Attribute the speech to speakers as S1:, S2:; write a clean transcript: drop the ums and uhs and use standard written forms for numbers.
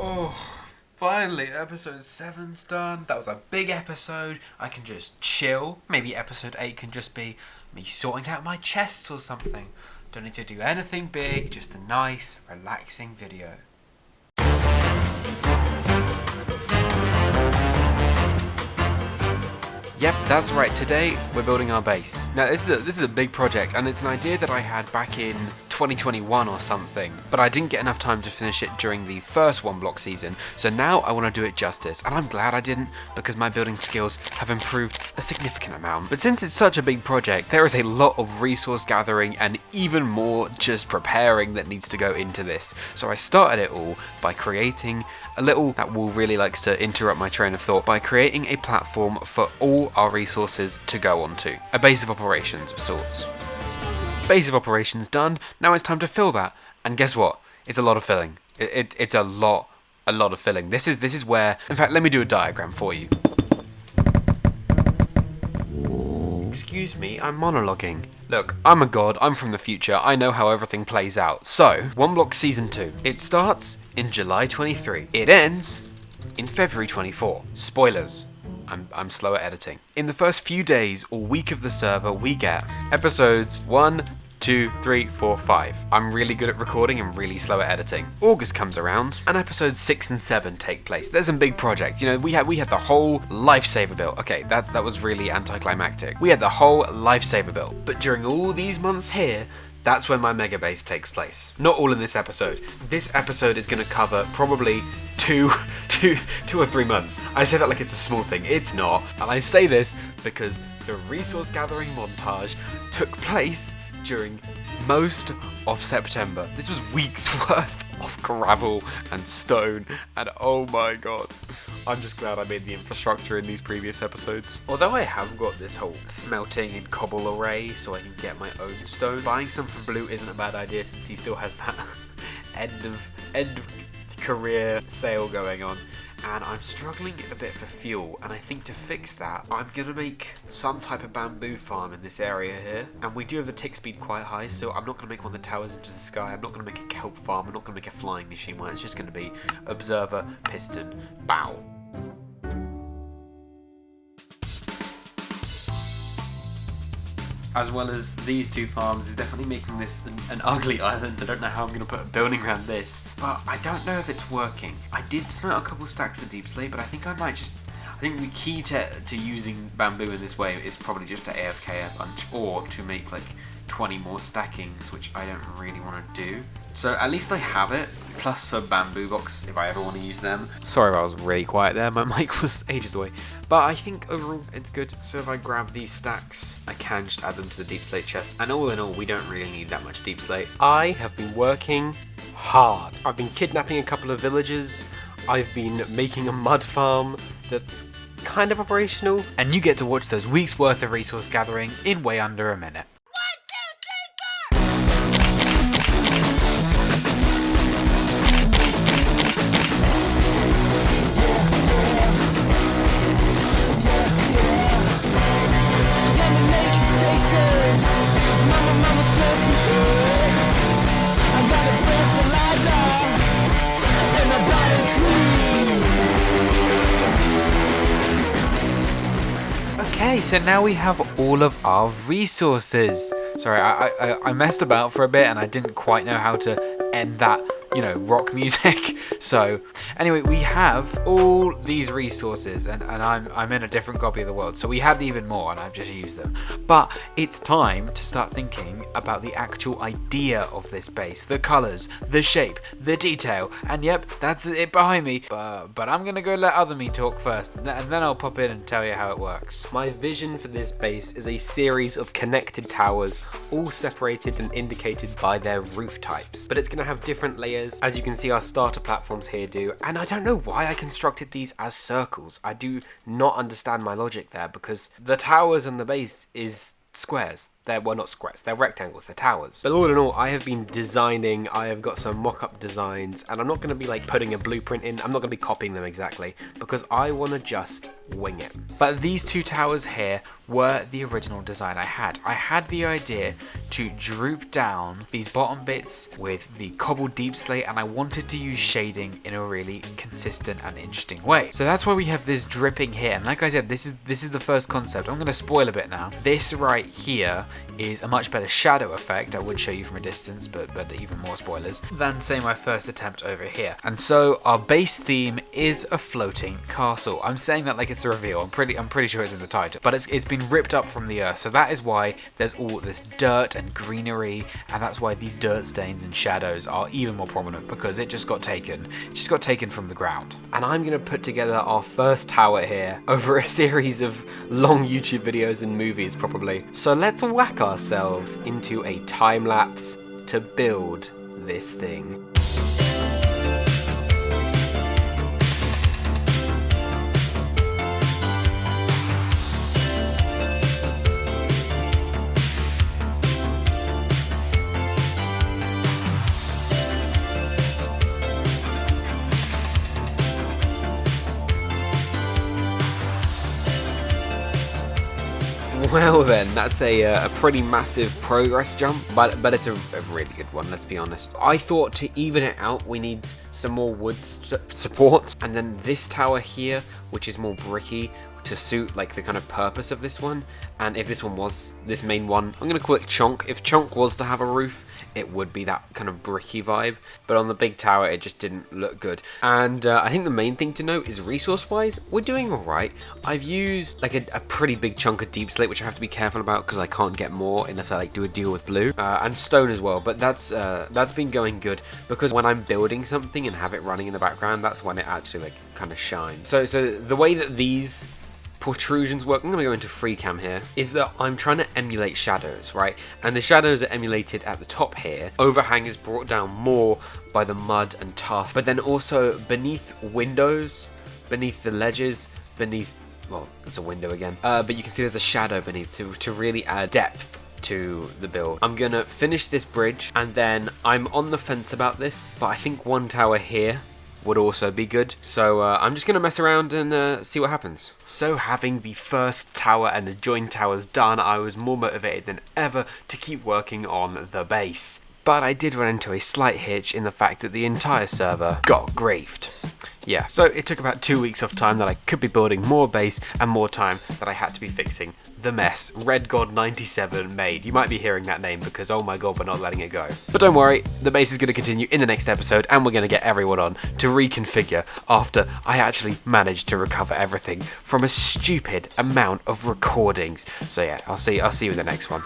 S1: Oh, finally, episode 7's done. That was a big episode. I can just chill. Maybe episode 8 can just be me sorting out my chests or something. Don't need to do anything big, just a nice, relaxing video. Yep, that's right. Today we're building our base. Now this is a big project, and it's an idea that I had back in 2021 or something, but I didn't get enough time to finish it during the first Oneblock season, so now I want to do it justice, and I'm glad I didn't, because my building skills have improved a significant amount. But since it's such a big project, there is a lot of resource gathering and even more just preparing that needs to go into this. So I started it all by creating a little, that Wall really likes to interrupt my train of thought, by creating a platform for all our resources to go onto. A base of operations of sorts. Base of operations done, now it's time to fill that. And guess what? It's a lot of filling. It's a lot of filling. This is where, in fact, let me do a diagram for you. Excuse me, I'm monologuing. Look, I'm a god, I'm from the future, I know how everything plays out. So, Oneblock Season 2. It starts in July 23. It ends in February 24. Spoilers. I'm slow at editing. In the first few days or week of the server, we get episodes 1, 2, 3, 4, 5. I'm really good at recording and really slow at editing. August comes around and episodes 6 and 7 take place. There's a big project. You know, we had the whole lifesaver build. Okay, that was really anticlimactic. We had the whole lifesaver build. But during all these months here, that's when my Megabase takes place. Not all in this episode. This episode is going to cover probably two or 3 months. I say that like it's a small thing. It's not. And I say this because the resource gathering montage took place during most of September. This was weeks worth of gravel and stone, and oh my god, I'm just glad I made the infrastructure in these previous episodes. Although I have got this whole smelting and cobble array so I can get my own stone, buying some from Blue isn't a bad idea since he still has that end of career sale going on. And I'm struggling a bit for fuel, and I think to fix that, I'm gonna make some type of bamboo farm in this area here. And we do have the tick speed quite high, so I'm not gonna make one that towers into the sky. I'm not gonna make a kelp farm. I'm not gonna make a flying machine one. It's just gonna be observer, piston, bow. As well as these two farms, is definitely making this an ugly island. I don't know how I'm going to put a building around this, but I don't know if it's working. I did smelt a couple stacks of deep slate, but I think I think the key to using bamboo in this way is probably just to AFK a bunch, or to make like 20 more stackings, which I don't really want to do. So at least I have it, plus for bamboo blocks if I ever want to use them. Sorry if I was really quiet there, my mic was ages away. But I think overall it's good. So if I grab these stacks, I can just add them to the deep slate chest. And all in all, we don't really need that much deep slate. I have been working hard. I've been kidnapping a couple of villagers. I've been making a mud farm that's kind of operational. And you get to watch those weeks worth of resource gathering in way under a minute. Okay, so now we have all of our resources. Sorry, I messed about for a bit and I didn't quite know how to end that, rock music. So anyway, we have all these resources, and I'm in a different copy of the world, so we had even more and I've just used them. But it's time to start thinking about the actual idea of this base, the colors, the shape, the detail, and yep, that's it behind me. But I'm gonna go let other me talk first, and then I'll pop in and tell you how it works. My vision for this base is a series of connected towers, all separated and indicated by their roof types. But it's gonna have different layers, as you can see our starter platforms here do, and I don't know why I constructed these as circles. I do not understand my logic there, because the towers and the base is squares. They're, well, not squares, they're rectangles, they're towers. But all in all, I have been designing, I have got some mock-up designs, and I'm not going to be like putting a blueprint in, I'm not going to be copying them exactly, because I want to just wing it. But these two towers here were the original design I had. I had the idea to droop down these bottom bits with the cobbled deep slate, and I wanted to use shading in a really consistent and interesting way. So that's why we have this dripping here. And like I said, this is the first concept. I'm going to spoil a bit now. This right here is a much better shadow effect. I would show you from a distance, but even more spoilers than say my first attempt over here. And so our base theme is a floating castle. I'm saying that like it's a reveal. I'm pretty sure it's in the title, but it's been ripped up from the earth. So that is why there's all this dirt and greenery, and that's why these dirt stains and shadows are even more prominent, because it just got taken. It just got taken from the ground. And I'm gonna put together our first tower here over a series of long YouTube videos and movies probably. So let's whack ourselves into a time lapse to build this thing. Well then, that's a pretty massive progress jump, but it's a really good one, let's be honest. I thought to even it out, we need some more wood supports, and then this tower here, which is more bricky, to suit like the kind of purpose of this one. And if this one was this main one, I'm gonna call it Chonk. If Chonk was to have a roof, it would be that kind of bricky vibe, but on the big tower it just didn't look good. And I think the main thing to note is resource wise, we're doing all right. I've used like a pretty big chunk of deep slate, which I have to be careful about because I can't get more unless I like do a deal with blue, and stone as well, but that's been going good, because when I'm building something and have it running in the background, that's when it actually like kind of shines. So the way that these protrusions work, I'm going to go into free cam here, is that I'm trying to emulate shadows, right? And the shadows are emulated at the top here. Overhang is brought down more by the mud and tuff, but then also beneath windows, beneath the ledges, beneath, well, it's a window again, but you can see there's a shadow beneath to really add depth to the build. I'm gonna finish this bridge, and then I'm on the fence about this, but I think one tower here would also be good. So I'm just going to mess around and see what happens. So having the first tower and the joined towers done, I was more motivated than ever to keep working on the base. But I did run into a slight hitch in the fact that the entire server got griefed. Yeah, so it took about 2 weeks of time that I could be building more base, and more time that I had to be fixing the mess Red God 97 made. You might be hearing that name because, oh my god, we're not letting it go. But don't worry, the base is going to continue in the next episode, and we're going to get everyone on to reconfigure after I actually managed to recover everything from a stupid amount of recordings. So yeah, I'll see you in the next one.